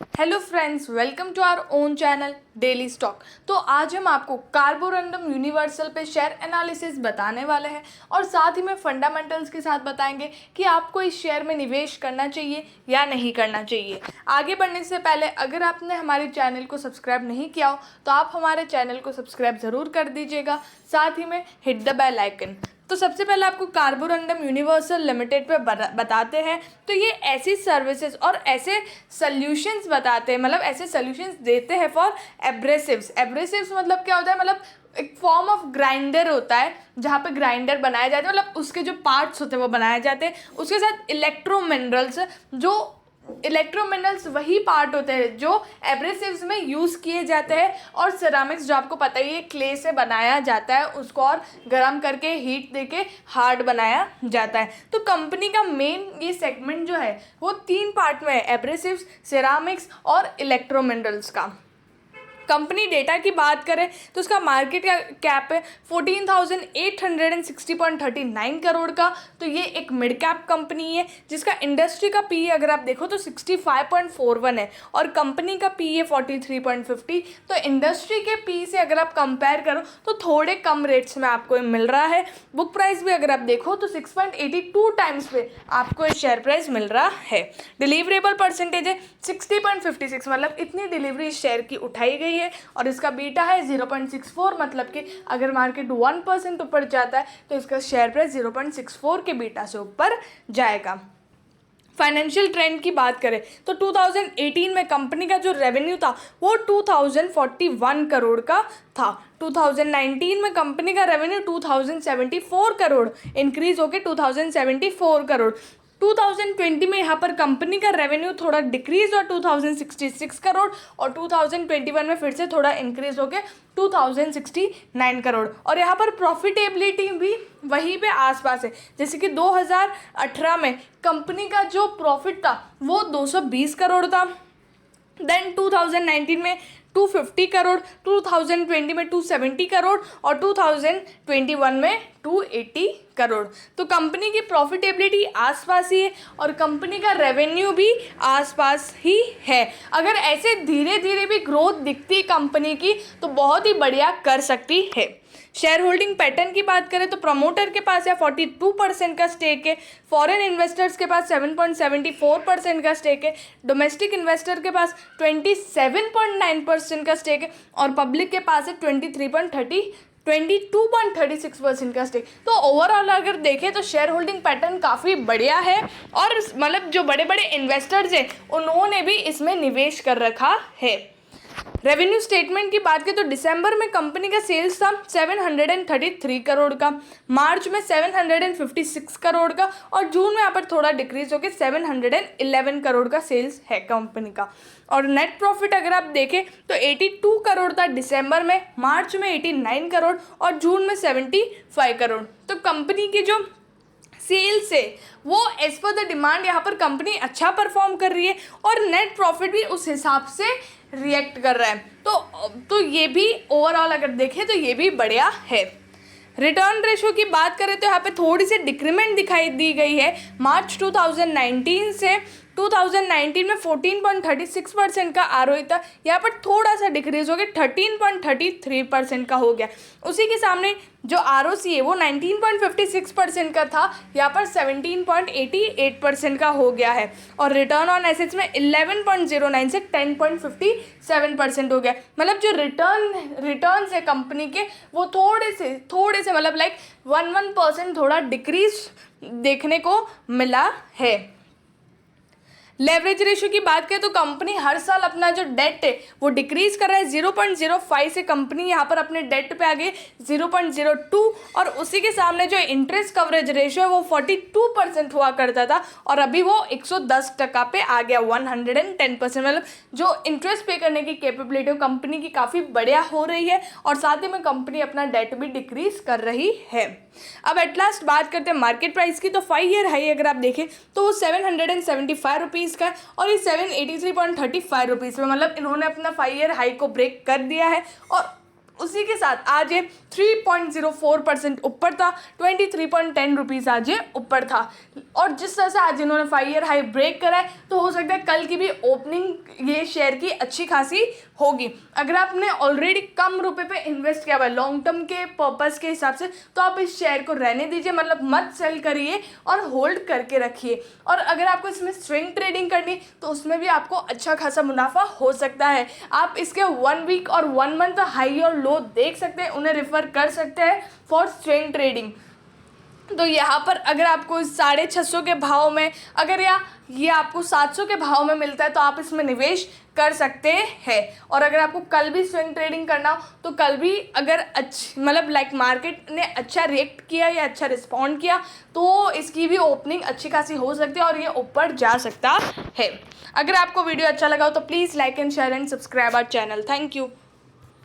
Hello friends, welcome to our own channel daily stock. तो आज हम आपको कार्बोरंडम यूनिवर्सल पे शेयर एनालिसिस बताने वाले हैं और साथ ही में फंडामेंटल्स के साथ बताएंगे कि आपको इस शेयर में निवेश करना चाहिए या नहीं करना चाहिए। आगे बढ़ने से पहले अगर आपने हमारे चैनल को सब्सक्राइब नहीं किया हो तो आप हमारे चैनल को सब्सक्राइब ज़रूर कर दीजिएगा, साथ ही में हिट द बेल आइकन। तो सबसे पहले आपको कार्बोरंडम यूनिवर्सल लिमिटेड पे बताते हैं। तो ये ऐसी सर्विसेज और ऐसे सॉल्यूशंस बताते हैं, मतलब ऐसे सॉल्यूशंस देते हैं फॉर एब्रेसिव्स मतलब क्या होता है, मतलब एक फॉर्म ऑफ ग्राइंडर होता है जहाँ पे ग्राइंडर बनाए जाते हैं, मतलब उसके जो पार्ट्स होते हैं वो बनाए जाते हैं। उसके साथ इलेक्ट्रोमिनरल्स वही पार्ट होते हैं जो एब्रेसिव्स में यूज़ किए जाते हैं। और सिरामिक्स जो आपको पता ही है क्ले से बनाया जाता है, उसको और गर्म करके हीट देके हार्ड बनाया जाता है। तो कंपनी का मेन ये सेगमेंट जो है वो 3 पार्ट में है, एब्रेसिव्स, सिरामिक्स और इलेक्ट्रोमिनरल्स का। कंपनी डेटा की बात करें तो उसका मार्केट का कैप है 14,860.39 करोड़ का। तो ये एक मिड कैप कंपनी है जिसका इंडस्ट्री का पी अगर आप देखो तो 65.41 है और कंपनी का पी है 43.50। तो इंडस्ट्री के पी से अगर आप कंपेयर करो तो थोड़े कम रेट्स में आपको मिल रहा है। बुक प्राइस भी अगर आप देखो तो 6.82 टाइम्स पे आपको ये शेयर प्राइस मिल रहा है। डिलीवरेबल परसेंटेज है 60.56, मतलब इतनी डिलीवरी शेयर की उठाई गई है। और इसका बीटा है 0.64, मतलब कि अगर मार्केट 1% ऊपर जाता है तो इसका शेयर प्राइस 0.64 के बीटा से ऊपर जाएगा। फाइनेंशियल ट्रेंड की बात करें तो 2018 में कंपनी का जो रेवेन्यू था वो 2041 करोड़ का था। 2019 में कंपनी का रेवेन्यू 2074 करोड़ इंक्रीज होकर 2074 करोड़। 2020 में यहाँ पर कंपनी का रेवेन्यू थोड़ा डिक्रीज हुआ 2066 करोड़ और 2021 में फिर से थोड़ा इंक्रीज होकर 2069 करोड़। और यहाँ पर प्रॉफिटेबिलिटी भी वहीं पे आसपास है, जैसे कि 2018 में कंपनी का जो प्रॉफिट था वो 220 करोड़ था, देन 2019 में 250 करोड़, 2020 में 270 करोड़ और 2021 में 280 करोड़। तो कंपनी की प्रॉफिटेबिलिटी आसपास ही है और कंपनी का रेवेन्यू भी आसपास ही है। अगर ऐसे धीरे धीरे भी ग्रोथ दिखती है कंपनी की तो बहुत ही बढ़िया कर सकती है। शेयर होल्डिंग पैटर्न की बात करें तो प्रमोटर के पास या 42% का स्टेक है, फॉरेन इन्वेस्टर्स के पास 7.74% का स्टेक है, डोमेस्टिक इन्वेस्टर के पास 27.9% का स्टेक है और पब्लिक के पास है 22.36% का स्टेक। तो ओवरऑल अगर देखें तो शेयर होल्डिंग पैटर्न काफ़ी बढ़िया है और मतलब जो बड़े बड़े इन्वेस्टर्स हैं उन्होंने भी इसमें निवेश कर रखा है। रेवेन्यू स्टेटमेंट की बात करें तो दिसंबर में कंपनी का सेल्स था 733 करोड़ का, मार्च में 756 करोड़ का और जून में यहाँ पर थोड़ा डिक्रीज होकर 711 करोड़ का सेल्स है कंपनी का। और नेट प्रॉफिट अगर आप देखें तो 82 करोड़ था दिसंबर में, मार्च में 89 करोड़ और जून में 75 करोड़। तो कंपनी की जो सेल्स है वो एज पर द डिमांड यहाँ पर कंपनी अच्छा परफॉर्म कर रही है और नेट प्रॉफिट भी उस हिसाब से रिएक्ट कर रहा है। तो ये भी ओवरऑल अगर देखें तो ये भी बढ़िया है। रिटर्न रेशो की बात करें तो यहाँ पे थोड़ी सी डिक्रीमेंट दिखाई दी गई है मार्च 2019 से। 2019 में 14.36% का आरओई था, यहाँ पर थोड़ा सा डिक्रीज हो गया 13.33% का हो गया। उसी के सामने जो आरओसी है वो 19.56% का था, यहाँ पर 17.88% का हो गया है और रिटर्न ऑन एसेट्स में 11.09 से 10.57% हो गया। मतलब जो रिटर्न्स है कंपनी के वो थोड़े से मतलब लाइक 1% थोड़ा डिक्रीज देखने को मिला है। लेवरेज रेशियो की बात करें तो कंपनी हर साल अपना जो डेट है वो डिक्रीज कर रहा है 0.05 से कंपनी यहाँ पर अपने डेट पे आ गई 0.02 और उसी के सामने जो इंटरेस्ट कवरेज रेशियो है वो 42% हुआ करता था और अभी वो 110% पे आ गया 110%। मतलब जो इंटरेस्ट पे करने की कैपेबिलिटी कंपनी की काफ़ी बढ़िया हो रही है और साथ ही में कंपनी अपना डेट भी डिक्रीज कर रही है। अब एट लास्ट बात करते हैं मार्केट प्राइस की। तो 5 ईयर हाई अगर आप देखें तो वो 775 रुपीज़ का है और ये 783.35 रुपीज़ में, मतलब इन्होंने अपना 5 ईयर हाई को ब्रेक कर दिया है और उसी के साथ आज ये 3.04% ऊपर था, 23.10 रुपीज़ आज ये ऊपर था। और जिस तरह से आज इन्होंने 5 ईयर हाई ब्रेक करा है तो हो सकता है कल की भी ओपनिंग ये शेयर की अच्छी खासी होगी। अगर आपने ऑलरेडी कम रुपए पे इन्वेस्ट किया हुआ है लॉन्ग टर्म के पर्पस के हिसाब से तो आप इस शेयर को रहने दीजिए, मतलब मत सेल करिए और होल्ड करके रखिए। और अगर आपको इसमें स्विंग ट्रेडिंग करनी तो उसमें भी आपको अच्छा खासा मुनाफा हो सकता है। आप इसके 1 वीक और 1 मंथ हाई और लो देख सकते हैं, उन्हें रेफर कर सकते हैं फॉर स्विंग ट्रेडिंग। तो यहाँ पर अगर आपको 650 के भाव में अगर ये आपको 700 के भाव में मिलता है तो आप इसमें निवेश कर सकते हैं। और अगर आपको कल भी स्विंग ट्रेडिंग करना हो तो कल भी अगर मतलब लाइक मार्केट ने अच्छा रिएक्ट किया या अच्छा रिस्पॉन्ड किया तो इसकी भी ओपनिंग अच्छी खासी हो सकती है और ये ऊपर जा सकता है। अगर आपको वीडियो अच्छा लगा हो तो please like and share and subscribe our channel. Thank you.